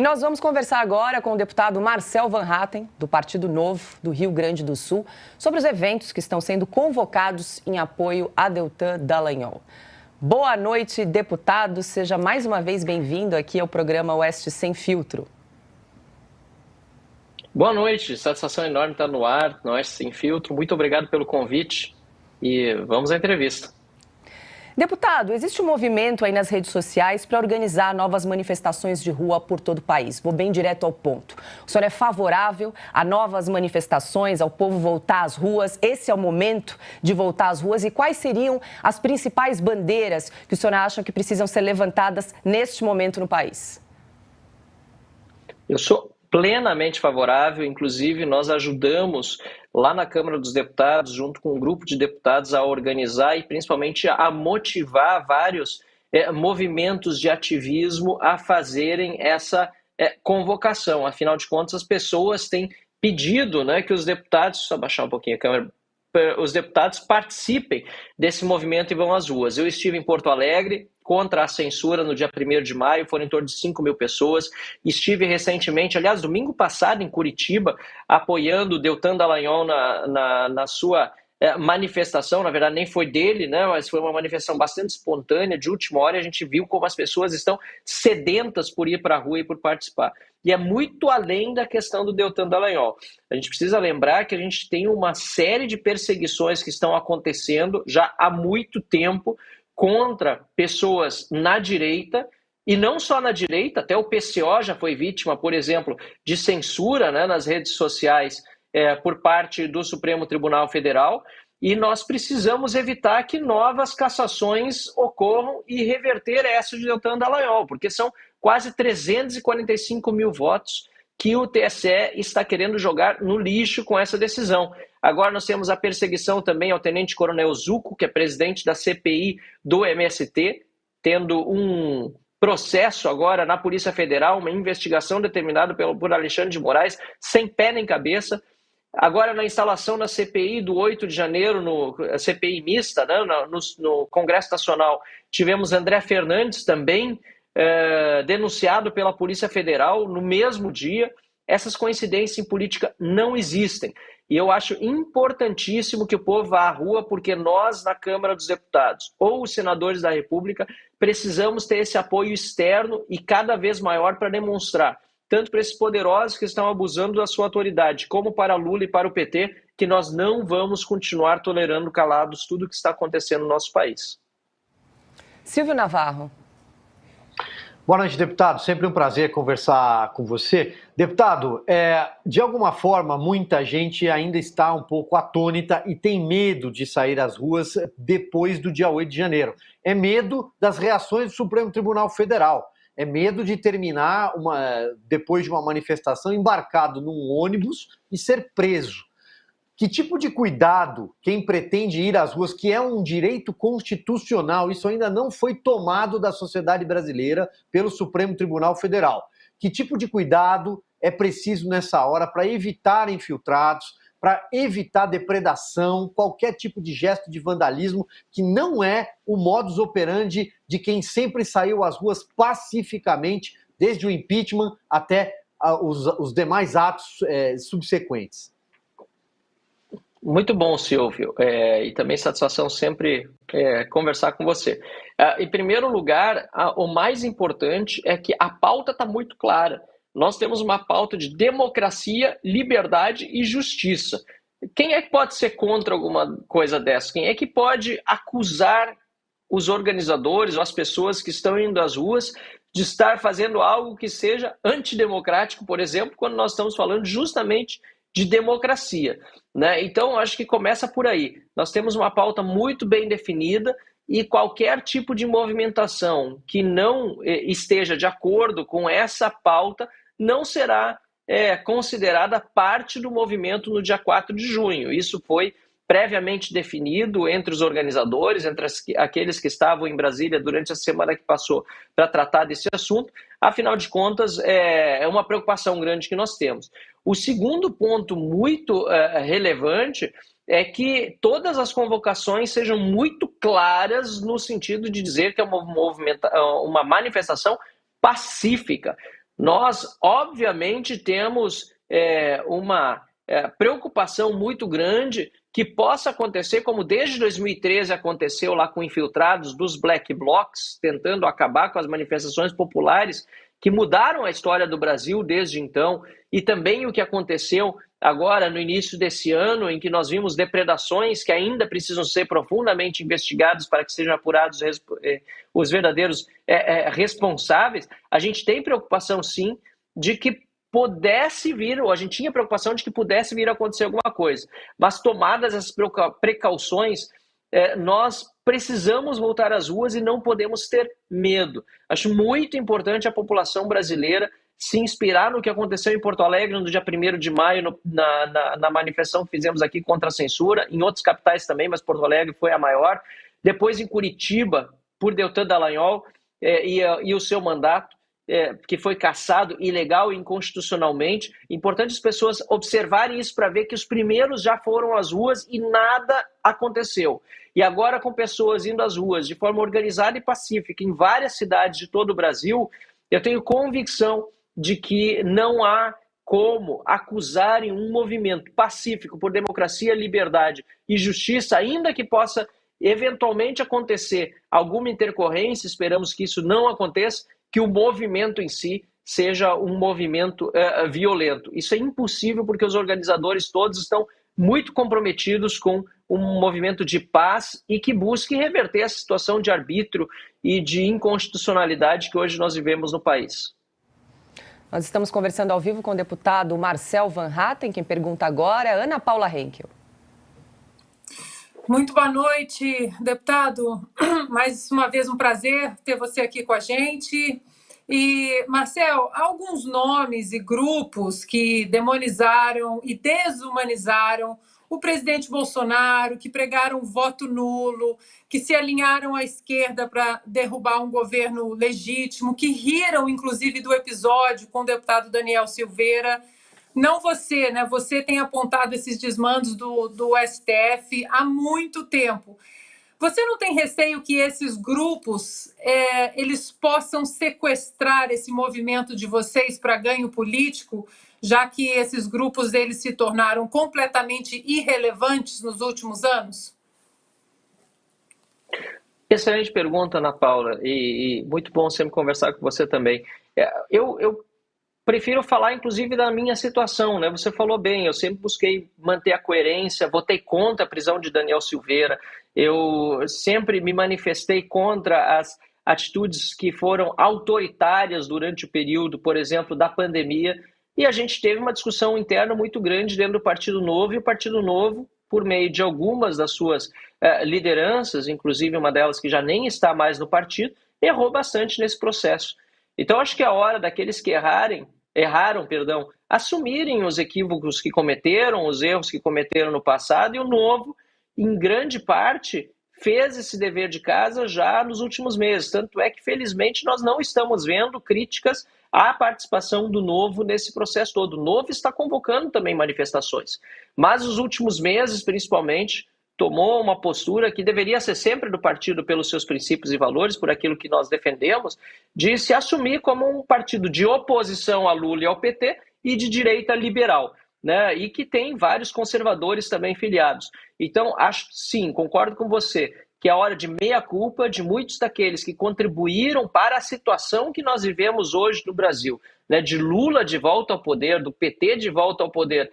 nós vamos conversar agora com o deputado Marcel Van Hatten, do Partido Novo do Rio Grande do Sul, sobre os eventos que estão sendo convocados em apoio a Deltan Dallagnol. Boa noite, deputado. Seja mais uma vez bem-vindo aqui ao programa Oeste Sem Filtro. Boa noite, satisfação enorme estar no ar, no Oeste Sem Filtro. Muito obrigado pelo convite e vamos à entrevista. Deputado, existe um movimento aí nas redes sociais para organizar novas manifestações de rua por todo o país. Vou bem direto ao ponto. O senhor é favorável a novas manifestações, ao povo voltar às ruas? Esse é o momento de voltar às ruas? E quais seriam as principais bandeiras que o senhor acha que precisam ser levantadas neste momento no país? Eu sou plenamente favorável, inclusive nós ajudamos lá na Câmara dos Deputados, junto com um grupo de deputados, a organizar e principalmente a motivar vários movimentos de ativismo a fazerem essa convocação. Afinal de contas, as pessoas têm pedido, né, que os deputados, só baixar um pouquinho a câmera, os deputados participem desse movimento e vão às ruas. Eu estive em Porto Alegre contra a censura no dia 1º de maio, foram em torno de 5.000 pessoas. Estive recentemente, aliás, domingo passado, em Curitiba, apoiando o Deltan Dallagnol na sua manifestação. Na verdade, nem foi dele, né? Mas foi uma manifestação bastante espontânea, de última hora, e a gente viu como as pessoas estão sedentas por ir para a rua e por participar. E é muito além da questão do Deltan Dallagnol. A gente precisa lembrar que a gente tem uma série de perseguições que estão acontecendo já há muito tempo contra pessoas na direita, e não só na direita, até o PCO já foi vítima, por exemplo, de censura, né, nas redes sociais por parte do Supremo Tribunal Federal, e nós precisamos evitar que novas cassações ocorram e reverter essa de Deltan Dallagnol, porque são quase 345 mil votos que o TSE está querendo jogar no lixo com essa decisão. Agora nós temos a perseguição também ao tenente-coronel Zuco, que é presidente da CPI do MST, tendo um processo agora na Polícia Federal, uma investigação determinada por Alexandre de Moraes, sem pé nem cabeça. Agora, na instalação da CPI do 8 de janeiro, a CPI mista, né, no Congresso Nacional, tivemos André Fernandes também denunciado pela Polícia Federal no mesmo dia. Essas coincidências em política não existem. E eu acho importantíssimo que o povo vá à rua, porque nós, na Câmara dos Deputados, ou os senadores da República, precisamos ter esse apoio externo e cada vez maior para demonstrar, tanto para esses poderosos que estão abusando da sua autoridade, como para Lula e para o PT, que nós não vamos continuar tolerando calados tudo o que está acontecendo no nosso país. Silvio Navarro. Boa noite, deputado. Sempre um prazer conversar com você. Deputado, de alguma forma, muita gente ainda está um pouco atônita e tem medo de sair às ruas depois do dia 8 de janeiro. É medo das reações do Supremo Tribunal Federal. É medo de terminar, depois de uma manifestação, embarcado num ônibus e ser preso. Que tipo de cuidado quem pretende ir às ruas, que é um direito constitucional, isso ainda não foi tomado da sociedade brasileira pelo Supremo Tribunal Federal. Que tipo de cuidado é preciso nessa hora para evitar infiltrados, para evitar depredação, qualquer tipo de gesto de vandalismo, que não é o modus operandi de quem sempre saiu às ruas pacificamente, desde o impeachment até os demais atos subsequentes? Muito bom, Silvio, e também satisfação sempre conversar com você. Em primeiro lugar, o mais importante é que a pauta está muito clara. Nós temos uma pauta de democracia, liberdade e justiça. Quem é que pode ser contra alguma coisa dessa? Quem é que pode acusar os organizadores ou as pessoas que estão indo às ruas de estar fazendo algo que seja antidemocrático, por exemplo, quando nós estamos falando justamente de democracia, né? Então, acho que começa por aí. Nós temos uma pauta muito bem definida e qualquer tipo de movimentação que não esteja de acordo com essa pauta não será considerada parte do movimento no dia 4 de junho. Isso foi previamente definido entre os organizadores, entre aqueles que estavam em Brasília durante a semana que passou para tratar desse assunto. Afinal de contas, é uma preocupação grande que nós temos. O segundo ponto muito relevante é que todas as convocações sejam muito claras no sentido de dizer que é uma manifestação pacífica. Nós, obviamente, temos uma preocupação muito grande que possa acontecer, como desde 2013 aconteceu lá com infiltrados dos Black Blocs, tentando acabar com as manifestações populares que mudaram a história do Brasil desde então, e também o que aconteceu agora no início desse ano, em que nós vimos depredações que ainda precisam ser profundamente investigados para que sejam apurados os verdadeiros responsáveis. A gente tem preocupação, sim, de que pudesse vir, ou a gente tinha preocupação de que pudesse vir a acontecer alguma coisa. Mas tomadas essas precauções, nós precisamos voltar às ruas e não podemos ter medo. Acho muito importante a população brasileira se inspirar no que aconteceu em Porto Alegre no dia 1º de maio, na manifestação que fizemos aqui contra a censura, em outras capitais também, mas Porto Alegre foi a maior. Depois em Curitiba, por Deltan Dallagnol e o seu mandato, que foi cassado ilegal e inconstitucionalmente. Importante as pessoas observarem isso para ver que os primeiros já foram às ruas e nada aconteceu. E agora, com pessoas indo às ruas de forma organizada e pacífica em várias cidades de todo o Brasil, eu tenho convicção de que não há como acusarem um movimento pacífico por democracia, liberdade e justiça, ainda que possa eventualmente acontecer alguma intercorrência, esperamos que isso não aconteça, que o movimento em si seja um movimento violento. Isso é impossível porque os organizadores todos estão muito comprometidos com um movimento de paz e que busque reverter a situação de arbítrio e de inconstitucionalidade que hoje nós vivemos no país. Nós estamos conversando ao vivo com o deputado Marcel Van Hatten. Quem pergunta agora é Ana Paula Henkel. Muito boa noite, deputado. Mais uma vez um prazer ter você aqui com a gente. E, Marcel, há alguns nomes e grupos que demonizaram e desumanizaram o presidente Bolsonaro, que pregaram voto nulo, que se alinharam à esquerda para derrubar um governo legítimo, que riram, inclusive, do episódio com o deputado Daniel Silveira. Não você, né? Você tem apontado esses desmandos do STF há muito tempo. Você não tem receio que esses grupos eles possam sequestrar esse movimento de vocês para ganho político, já que esses grupos eles se tornaram completamente irrelevantes nos últimos anos? Excelente pergunta, Ana Paula, e muito bom sempre conversar com você também. Eu prefiro falar, inclusive, da minha situação, né? Você falou bem, eu sempre busquei manter a coerência, votei contra a prisão de Daniel Silveira, eu sempre me manifestei contra as atitudes que foram autoritárias durante o período, por exemplo, da pandemia, e a gente teve uma discussão interna muito grande dentro do Partido Novo, e o Partido Novo, por meio de algumas das suas lideranças, inclusive uma delas que já nem está mais no partido, errou bastante nesse processo. Então, acho que é a hora daqueles que erraram, assumirem os equívocos que cometeram, os erros que cometeram no passado, e o Novo, em grande parte, fez esse dever de casa já nos últimos meses. Tanto é que, felizmente, nós não estamos vendo críticas à participação do Novo nesse processo todo. O Novo está convocando também manifestações, mas os últimos meses, principalmente, tomou uma postura que deveria ser sempre do partido pelos seus princípios e valores, por aquilo que nós defendemos, de se assumir como um partido de oposição a Lula e ao PT e de direita liberal, né? E que tem vários conservadores também filiados. Então, acho sim, concordo com você, que é hora de meia-culpa de muitos daqueles que contribuíram para a situação que nós vivemos hoje no Brasil, né? De Lula de volta ao poder, do PT de volta ao poder,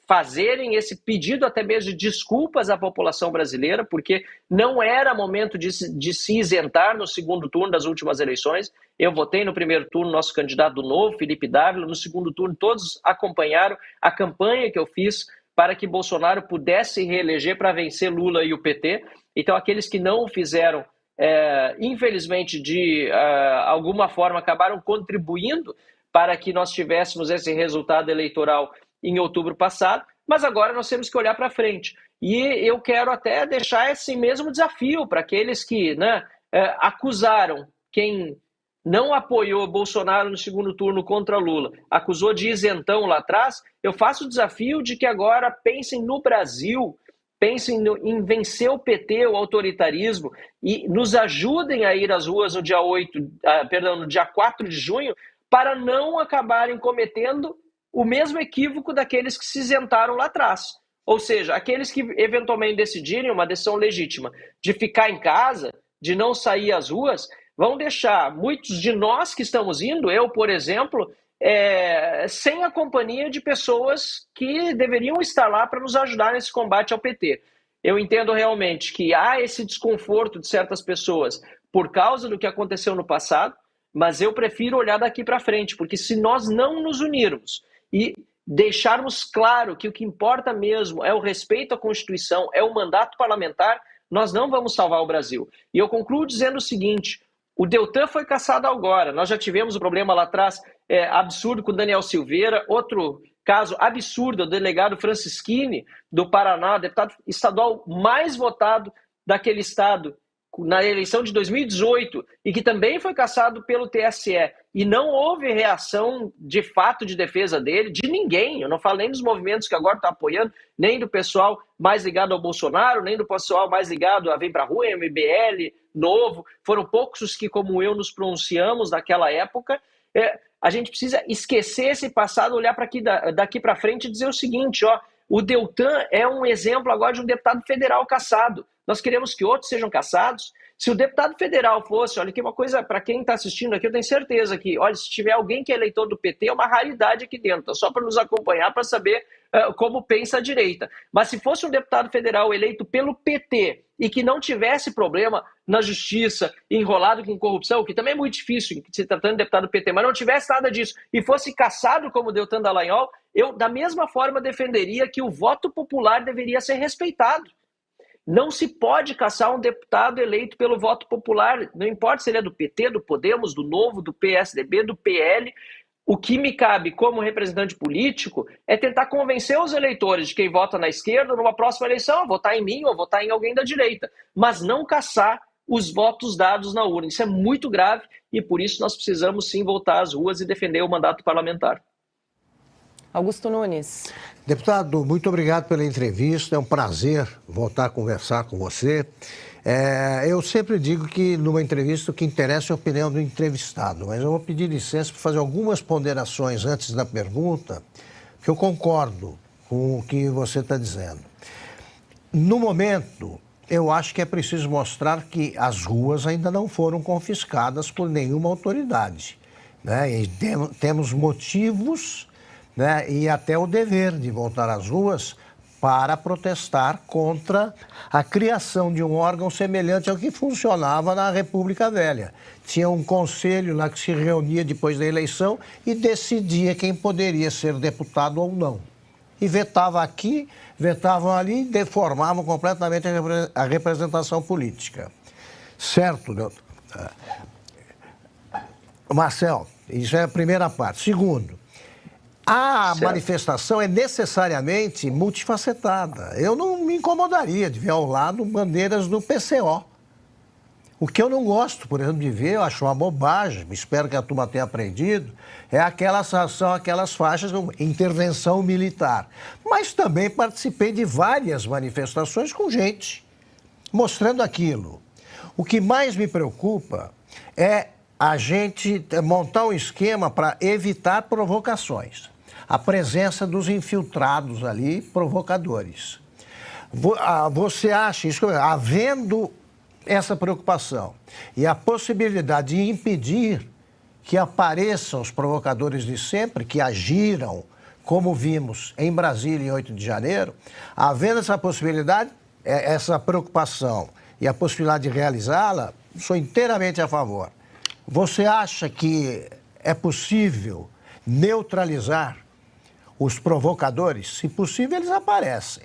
fazerem esse pedido até mesmo de desculpas à população brasileira, porque não era momento de se isentar no segundo turno das últimas eleições. Eu votei no primeiro turno nosso candidato do Novo, Felipe Dávila, no segundo turno todos acompanharam a campanha que eu fiz para que Bolsonaro pudesse se reeleger para vencer Lula e o PT. Então, aqueles que não o fizeram, infelizmente, de alguma forma, acabaram contribuindo para que nós tivéssemos esse resultado eleitoral em outubro passado, mas agora nós temos que olhar para frente. E eu quero até deixar esse mesmo desafio para aqueles que acusaram quem não apoiou Bolsonaro no segundo turno contra Lula, acusou de isentão lá atrás. Eu faço o desafio de que agora pensem no Brasil, pensem em vencer o PT, o autoritarismo, e nos ajudem a ir às ruas no dia 4 de junho, para não acabarem cometendo o mesmo equívoco daqueles que se isentaram lá atrás. Ou seja, aqueles que eventualmente decidirem uma decisão legítima de ficar em casa, de não sair às ruas, vão deixar muitos de nós que estamos indo, eu, por exemplo, sem a companhia de pessoas que deveriam estar lá para nos ajudar nesse combate ao PT. Eu entendo realmente que há esse desconforto de certas pessoas por causa do que aconteceu no passado, mas eu prefiro olhar daqui para frente, porque se nós não nos unirmos e deixarmos claro que o que importa mesmo é o respeito à Constituição, é o mandato parlamentar, nós não vamos salvar o Brasil. E eu concluo dizendo o seguinte: o Deltan foi cassado agora, nós já tivemos o problema lá atrás, absurdo com o Daniel Silveira, outro caso absurdo do delegado Francisquini, do Paraná, deputado estadual mais votado daquele estado, na eleição de 2018, e que também foi cassado pelo TSE, e não houve reação de fato de defesa dele, de ninguém. Eu não falo nem dos movimentos que agora estão apoiando, nem do pessoal mais ligado ao Bolsonaro, nem do pessoal mais ligado a Vem Pra Rua, MBL, Novo. Foram poucos os que, como eu, nos pronunciamos naquela época. A gente precisa esquecer esse passado, olhar para daqui para frente e dizer o seguinte, o Deltan é um exemplo agora de um deputado federal cassado. Nós queremos que outros sejam cassados. Se o deputado federal fosse, olha, que uma coisa, para quem está assistindo aqui, eu tenho certeza que, olha, se tiver alguém que é eleitor do PT, é uma raridade aqui dentro, só para nos acompanhar, para saber como pensa a direita. Mas se fosse um deputado federal eleito pelo PT e que não tivesse problema na justiça, enrolado com corrupção, que também é muito difícil se tratando de deputado do PT, mas não tivesse nada disso e fosse cassado como Deltan Dallagnol, eu, da mesma forma, defenderia que o voto popular deveria ser respeitado. Não se pode cassar um deputado eleito pelo voto popular, não importa se ele é do PT, do Podemos, do Novo, do PSDB, do PL. O que me cabe como representante político é tentar convencer os eleitores de quem vota na esquerda numa próxima eleição a votar em mim ou a votar em alguém da direita, mas não cassar os votos dados na urna. Isso é muito grave e por isso nós precisamos sim voltar às ruas e defender o mandato parlamentar. Augusto Nunes. Deputado, muito obrigado pela entrevista, é um prazer voltar a conversar com você. Eu sempre digo que numa entrevista o que interessa é a opinião do entrevistado, mas eu vou pedir licença para fazer algumas ponderações antes da pergunta, que eu concordo com o que você está dizendo. No momento, eu acho que é preciso mostrar que as ruas ainda não foram confiscadas por nenhuma autoridade, né? E temos motivos, né, e até o dever de voltar às ruas para protestar contra a criação de um órgão semelhante ao que funcionava na República Velha. Tinha um conselho lá que se reunia depois da eleição e decidia quem poderia ser deputado ou não. E vetava aqui, vetavam ali e deformavam completamente a representação política. Certo, doutor? Marcel, isso é a primeira parte. Segundo, a manifestação é necessariamente multifacetada. Eu não me incomodaria de ver ao lado bandeiras do PCO. O que eu não gosto, por exemplo, de ver, eu acho uma bobagem, espero que a turma tenha aprendido, são aquelas faixas de intervenção militar. Mas também participei de várias manifestações com gente mostrando aquilo. O que mais me preocupa é a gente montar um esquema para evitar provocações. A presença dos infiltrados ali, provocadores. Você acha, isso, havendo essa preocupação e a possibilidade de impedir que apareçam os provocadores de sempre, que agiram, como vimos em Brasília em 8 de janeiro, havendo essa possibilidade, essa preocupação e a possibilidade de realizá-la, sou inteiramente a favor. Você acha que é possível neutralizar os provocadores? Se possível, eles aparecem.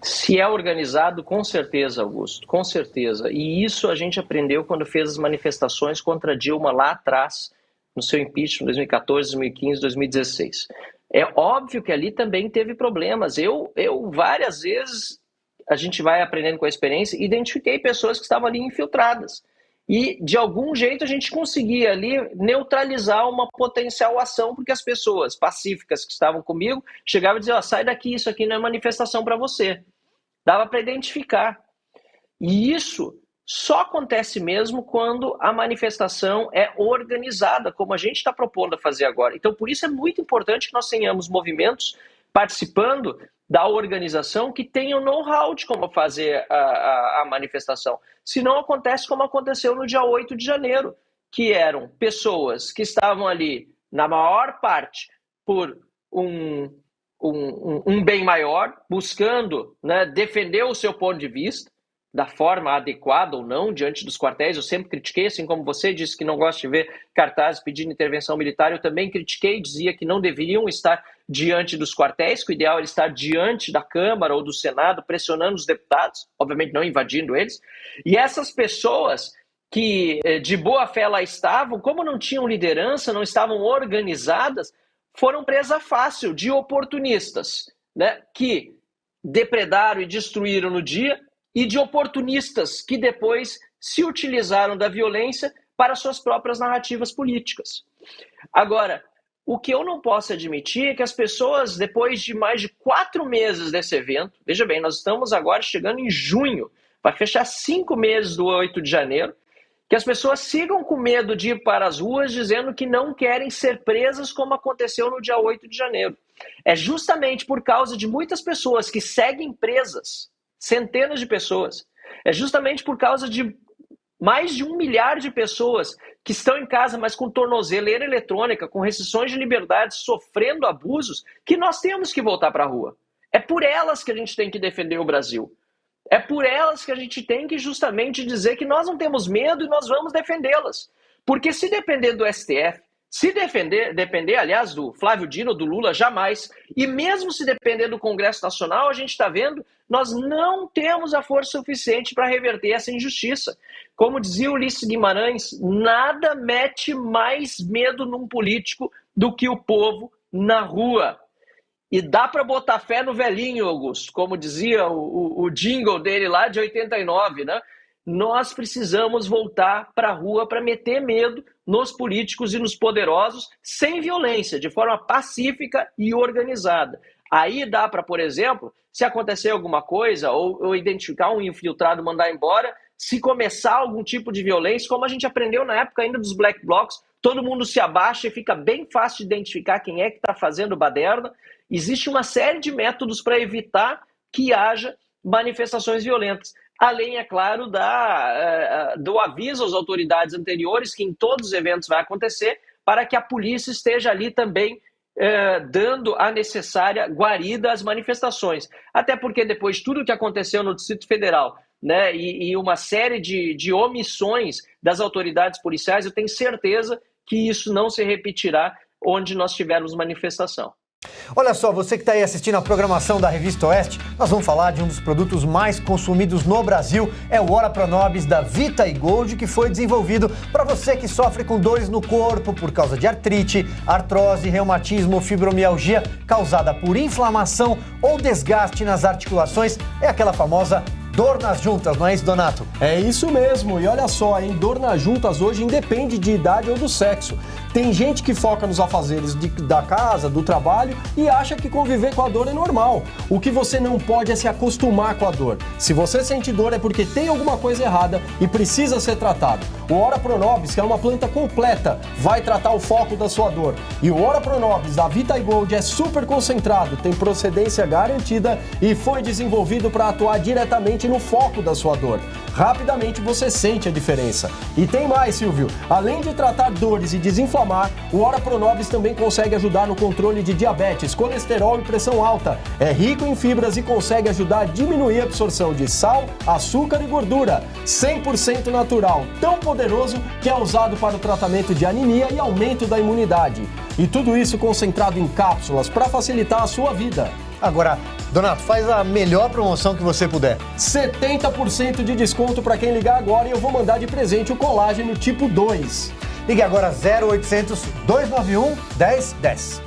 Se é organizado, com certeza, Augusto, com certeza. E isso a gente aprendeu quando fez as manifestações contra Dilma lá atrás, no seu impeachment, 2014, 2015, 2016. É óbvio que ali também teve problemas. Eu várias vezes, a gente vai aprendendo com a experiência, identifiquei pessoas que estavam ali infiltradas. E, de algum jeito, a gente conseguia ali neutralizar uma potencial ação, porque as pessoas pacíficas que estavam comigo chegavam e diziam, sai daqui, isso aqui não é manifestação para você. Dava para identificar. E isso só acontece mesmo quando a manifestação é organizada, como a gente está propondo a fazer agora. Então, por isso é muito importante que nós tenhamos movimentos participando da organização que tenham know-how de como fazer a manifestação. Se não acontece como aconteceu no dia 8 de janeiro, que eram pessoas que estavam ali, na maior parte, por um bem maior, buscando, né, defender o seu ponto de vista, da forma adequada ou não, diante dos quartéis. Eu sempre critiquei, assim como você disse que não gosta de ver cartazes pedindo intervenção militar, eu também critiquei, dizia que não deveriam estar diante dos quartéis, que o ideal era estar diante da Câmara ou do Senado, pressionando os deputados, obviamente não invadindo eles. E essas pessoas que de boa fé lá estavam, como não tinham liderança, não estavam organizadas, foram presa fácil de oportunistas, né, que depredaram e destruíram no dia, e de oportunistas que depois se utilizaram da violência para suas próprias narrativas políticas. Agora, o que eu não posso admitir é que as pessoas, depois de mais de 4 meses desse evento, veja bem, nós estamos agora chegando em junho, vai fechar 5 meses do 8 de janeiro, que as pessoas sigam com medo de ir para as ruas dizendo que não querem ser presas como aconteceu no dia 8 de janeiro. É justamente por causa de muitas pessoas que seguem presas, centenas de pessoas, é justamente por causa de mais de 1 milhar de pessoas que estão em casa, mas com tornozeleira eletrônica, com restrições de liberdade, sofrendo abusos, que nós temos que voltar para a rua. É por elas que a gente tem que defender o Brasil. É por elas que a gente tem que justamente dizer que nós não temos medo e nós vamos defendê-las. Porque se depender do STF, se depender, aliás, do Flávio Dino, do Lula, jamais. E mesmo se depender do Congresso Nacional, a gente está vendo, nós não temos a força suficiente para reverter essa injustiça. Como dizia Ulisses Guimarães, nada mete mais medo num político do que o povo na rua. E dá para botar fé no velhinho, Augusto, como dizia o jingle dele lá de 89, né? Nós precisamos voltar para a rua para meter medo nos políticos e nos poderosos, sem violência, de forma pacífica e organizada. Aí dá para, por exemplo, se acontecer alguma coisa, ou identificar um infiltrado, mandar embora, se começar algum tipo de violência, como a gente aprendeu na época ainda dos Black Blocs, todo mundo se abaixa e fica bem fácil de identificar quem é que está fazendo baderna. Existe uma série de métodos para evitar que haja manifestações violentas. Além, é claro, do aviso às autoridades anteriores, que em todos os eventos vai acontecer, para que a polícia esteja ali também dando a necessária guarida às manifestações. Até porque depois de tudo que aconteceu no Distrito Federal, né, e uma série de omissões das autoridades policiais, eu tenho certeza que isso não se repetirá onde nós tivermos manifestação. Olha só, você que está aí assistindo a programação da Revista Oeste, nós vamos falar de um dos produtos mais consumidos no Brasil, é o Ora Pronobis da Vita e Gold, que foi desenvolvido para você que sofre com dores no corpo por causa de artrite, artrose, reumatismo, fibromialgia causada por inflamação ou desgaste nas articulações, é aquela famosa dor nas juntas, não é isso, Donato? É isso mesmo, e olha só, hein? Dor nas juntas hoje independe de idade ou do sexo. Tem gente que foca nos afazeres da casa, do trabalho e acha que conviver com a dor é normal. O que você não pode é se acostumar com a dor. Se você sente dor é porque tem alguma coisa errada e precisa ser tratado. O Ora Pronobis, que é uma planta completa, vai tratar o foco da sua dor. E o Ora Pronobis da Vita e Gold é super concentrado, tem procedência garantida e foi desenvolvido para atuar diretamente no foco da sua dor. Rapidamente você sente a diferença. E tem mais, Silvio. Além de tratar dores e desinflamar, o Ora Pronobis também consegue ajudar no controle de diabetes, colesterol e pressão alta. É rico em fibras e consegue ajudar a diminuir a absorção de sal, açúcar e gordura. 100% natural, tão poderoso que é usado para o tratamento de anemia e aumento da imunidade. E tudo isso concentrado em cápsulas para facilitar a sua vida. Agora, Donato, faz a melhor promoção que você puder. 70% de desconto para quem ligar agora e eu vou mandar de presente o colágeno tipo 2. Ligue agora 0800 291 1010.